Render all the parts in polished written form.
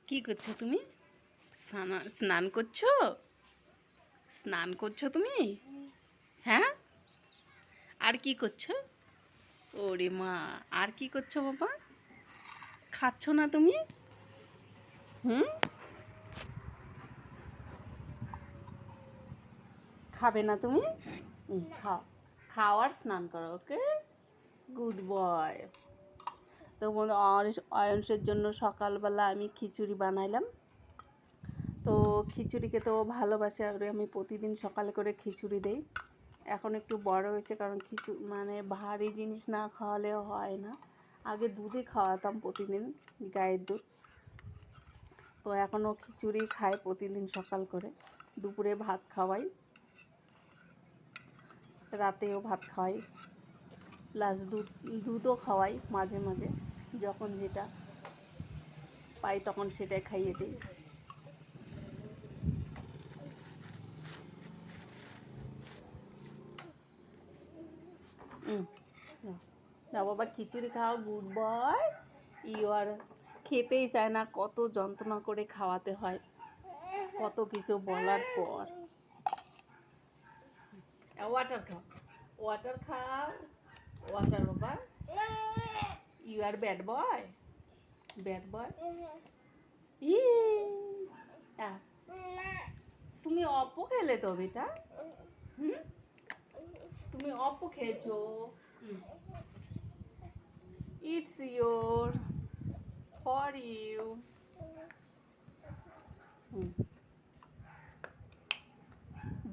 কি করছো তুমি? স্নান করছো? স্নান করছো তুমি? হ্যাঁ, আর কি করছো? ওরে মা, আর কি করছো বাবা? খাচ্ছ না তুমি? হুম, খাবে না তুমি? খাও, খাও আর স্নান করো। ওকে, গুড বয়। তো বন্ধু, অয়নসের জন্য সকালবেলা আমি খিচুড়ি বানাইলাম। তো খিচুড়ি খেতে ও ভালোবাসে, আর আমি প্রতিদিন সকালে করে খিচুড়ি দেই। এখন একটু বড় হয়েছে, কারণ মানে ভারী জিনিস না খাওয়ালেও হয় না। আগে দুধই খাওয়াতাম প্রতিদিন, গায়ের দুধ। তো এখনও খিচুড়ি খায় প্রতিদিন সকাল করে। দুপুরে ভাত খাওয়াই, রাতেও ভাত খাওয়াই, প্লাস দুধও খাওয়াই মাঝে মাঝে। যখন যেটা পাই তখন সেটাই খাইয়ে দিই। না বাবা, খিচুড়ি খাও, গুড বয়। ইউ আর খেতেই চায় না, কত যন্ত্রণা করে খাওয়াতে হয়, কত কিছু বলার পর। ওয়াটার খাও, ওয়াটার খাও, ওয়াটার বাবা। You are bad boy, bad boy. ই তুমি অপো খেলে তো বেটা? হুম, তুমি অপো খেয়েছো? It's your, for you.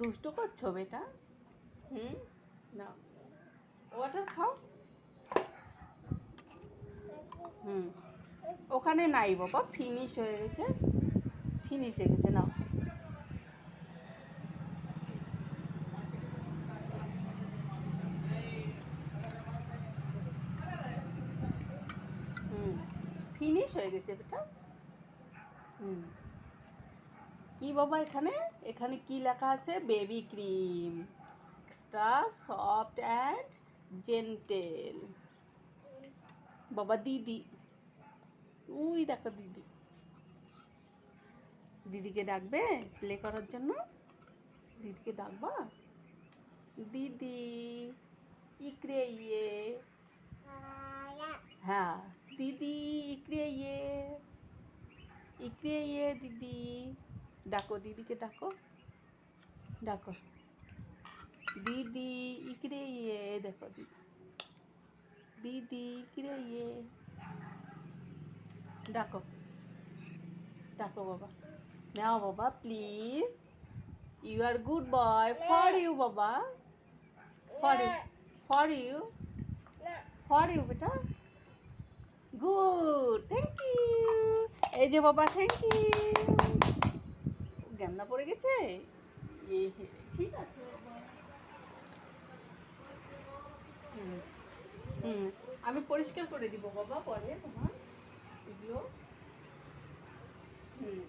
দুষ্ট করছো বেটা? হুম, না, ওয়াটার খাও। হুম, ওখানে নাই বাবা, ফিনিশ হয়ে গেছে, ফিনিশ হয়ে গেছে। নাও, হুম, ফিনিশ হয়ে গেছে বেটা। হুম, কি বাবা, এখানে এখানে কি লেখা আছে? Baby cream, extra soft and gentle. বাবা দিদি, ওই দেখো দিদি, দিদিকে ডাকবে প্লে করার জন্য? দিদিকে ডাকবা? দিদি, ইকরে ইয়ে। হ্যাঁ, দিদি, ইকরে ইয়ে, ইকরে ইয়ে দিদি। ডাকো, দিদিকে ডাকো, ডাকো, দিদি, ইকরে ইয়ে। দেখো দিদি, দিদি, ইকরে ইয়ে। ডাকো, ডাকো বাবা। নাও বাবা, please. You are good boy, for you বাবা, for you, for you, for you বেটা। Good, thank you. এই যে বাবা, থ্যাংক ইউ। গেন্দা পড়ে গেছে। ঠিক আছে বাবা। হুম, হুম, আমি পরিষ্কার করে দিব বাবা পরে তোমার এগুলো। হুম,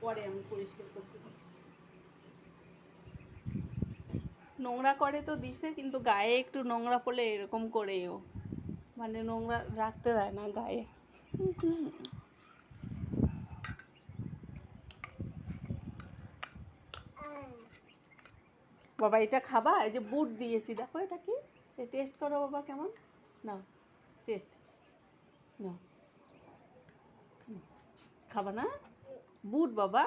পরে আমি পরিষ্কার করে দেবো। নোংরা করে তো দিছে, কিন্তু গায়ে একটু নোংরা পড়লে এরকম করেও, মানে নোংরা রাখতে দেয় না গায়ে। বাবা এটা খাবা? এই যে বুট দিয়েছি, দেখো এটা কি, টেস্ট করো বাবা কেমন। নাও, টেস্ট নাও। খাবা না? বুট বাবা,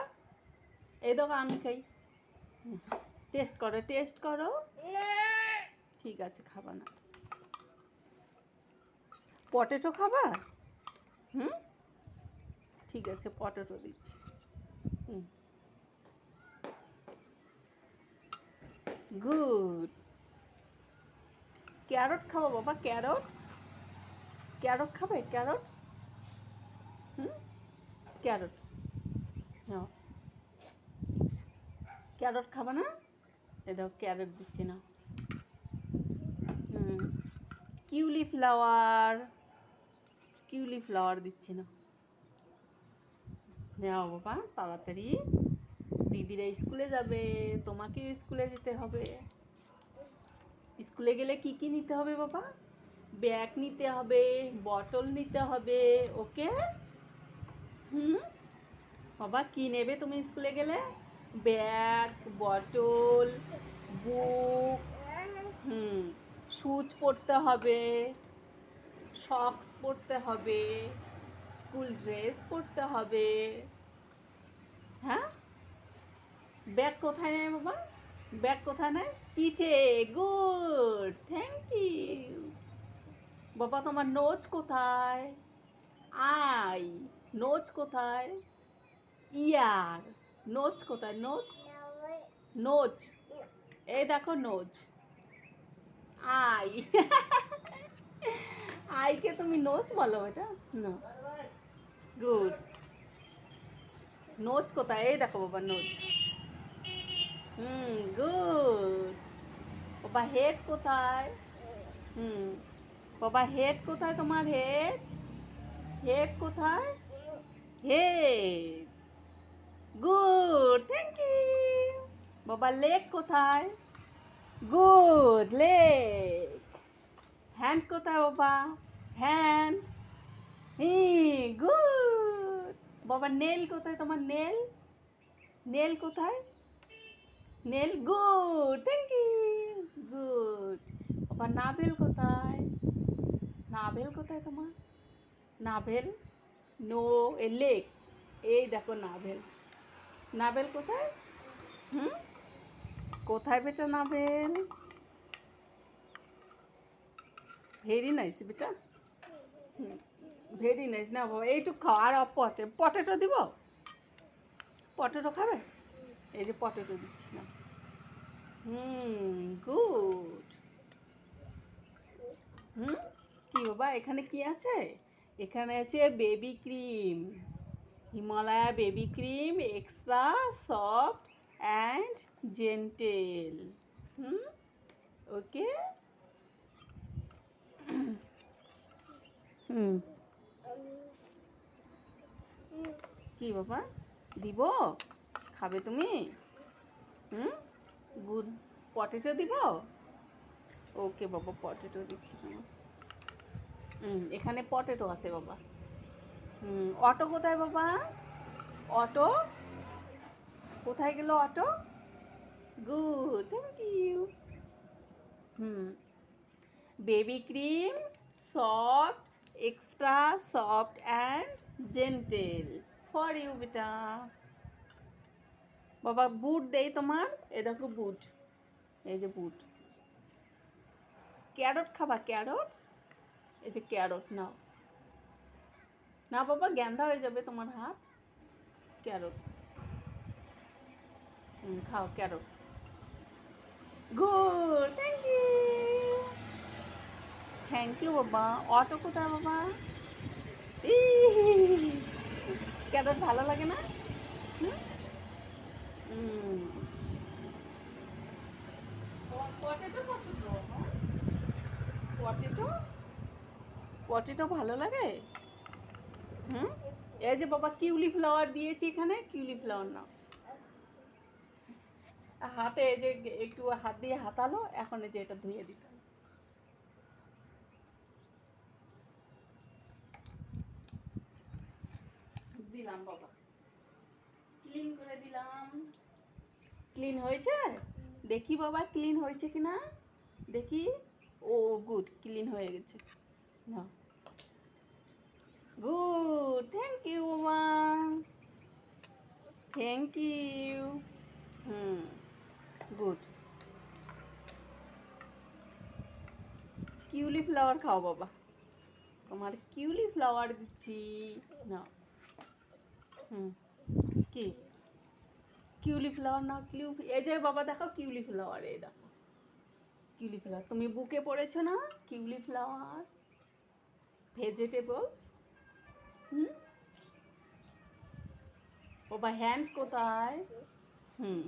এই দেখো আমি খাই। টেস্ট করো, টেস্ট করো। ঠিক আছে, খাবা না। পটেটো খাবা? হুম, ঠিক আছে, পটেটো দিচ্ছি। হুম, গুড। ক্যারট খাবো বাবা, ক্যারট, ক্যারট খাবে? ক্যারট, হুম, ক্যারট, নাও। ক্যারট খাবা না? এ দেখো ক্যারট দিচ্ছি না। হুম, কিউলিফ্লাওয়ার, কিউলিফ্লাওয়ার দিচ্ছি না। নাও বাবা, তাড়াতাড়ি, দিদিরা স্কুলে যাবে, তোমাকেও স্কুলে যেতে হবে। স্কুলে গেলে কি কি নিতে হবে বাবা? ব্যাগ নিতে হবে, বটল নিতে হবে, ওকে? হুম, বাবা কি নেবে তুমি স্কুলে গেলে? ব্যাগ, বটল, বুক, হুম, শুজ পরতে হবে, সক্স পরতে হবে, স্কুল ড্রেস পরতে হবে। হ্যাঁ, ব্যাগ কোথায় নেয় বাবা? ব্যাগ কোথায় নেয়? পিঠে। Good, thank you. বাবা তোমার নোজ কোথায়? আই। নোজ কোথায়? ইয়ার। নোজ কোথায়? নোজ, নোজ, এই দেখো নোজ। আই। আইকে তুমি নোজ বলো এটা? না, গুড। নোজ কোথায়? এই দেখো বাবা নোজ। Hmm, good. বাবা হেড কোথায়? হুম, বাবা হেড কোথায় তোমার? হেড, হেড কোথায়? Head, good, thank you. বাবা লেগ কোথায়? Good, leg. হ্যান্ড কোথায় বাবা? হ্যান্ড, হি, গুড। বাবা নেল কোথায় তোমার? নেল, নেল কোথায়? Nail, good, thank you, good. বাবা নাভেল কোথায়? নাভেল কোথায় তোমার? নাভেল, নো, এ লেগ, এই দেখো নাভেল। নাভেল কোথায়? হুম, কোথায় বেটা নাভেল? ভেরি নাইস বেটা। হুম, ভেরি নাইস। না বাবা এইটুকু খাও, আর অপ্প আছে। পটেটো দিব? পটেটো খাবে? এই যে পটেটো দিচ্ছি না। হুম, গুড। হুম, কি বাবা এখানে কি আছে? এখানে আছে baby cream, Himalaya baby cream, extra soft and gentle. হুম, ওকে। হুম, কি বাবা দিব? খাবে তুমি? হুম, গুড। পটেটো দিব? ওকে বাবা, পটেটো দিচ্ছি তোমার। হুম, এখানে পটেটো আছে বাবা। হুম, অটো কোথায় বাবা? অটো কোথায় গেল? Auto, good, thank you. Hmm, baby cream, soft, extra soft and gentle for you বেটা। বাবা বুট দেই তোমার? এ দেখো বুট, এই যে বুট। ক্যারট খাবা? ক্যারট, এই যে ক্যারট নাও। না বাবা গ্যান্দা হয়ে যাবে তোমার হাত। ক্যারট, হুম, খাও carrot. Good, thank you, thank you বাবা। অটো কোথায় বাবা? ক্যারট ভালো লাগে না? হুম, হুম, পটেটো পছন্দ বাবা? পটেটো, পটেটো ভালো লাগে? হুম, এই যে বাবা কিউলি ফ্লাওয়ার দিয়েছি এখানে, কিউলি ফ্লাওয়ার নাও। হাতে এই যে একটু হাত দিয়ে হাতালো, এখন এই যে এটা ধুয়ে দিতে হবে। দিলাম বাবা, ক্লিন করে দিলাম। ক্লিন হয়েছে? দেখি বাবা ক্লিন হয়েছে কিনা, দেখি। ও গুড, ক্লিন হয়ে গেছে। না, গুড, থ্যাংক ইউ বাবা, থ্যাংক ইউ। হুম, গুড। কিউলি ফ্লাওয়ার খাও বাবা, তোমার কিউলি ফ্লাওয়ার দিচ্ছি। না, হুম, কি কিউলি ফ্লাওয়ার নাও? এই যে বাবা দেখো কিউলি ফ্লাওয়ার, এই দেখো কিউলি ফ্লাওয়ার। তুমি বুকে পড়েছো না কিউলি ফ্লাওয়ার, ভেজিটেবলস। হুম, বাবা হ্যান্ড কোথায়? হুম,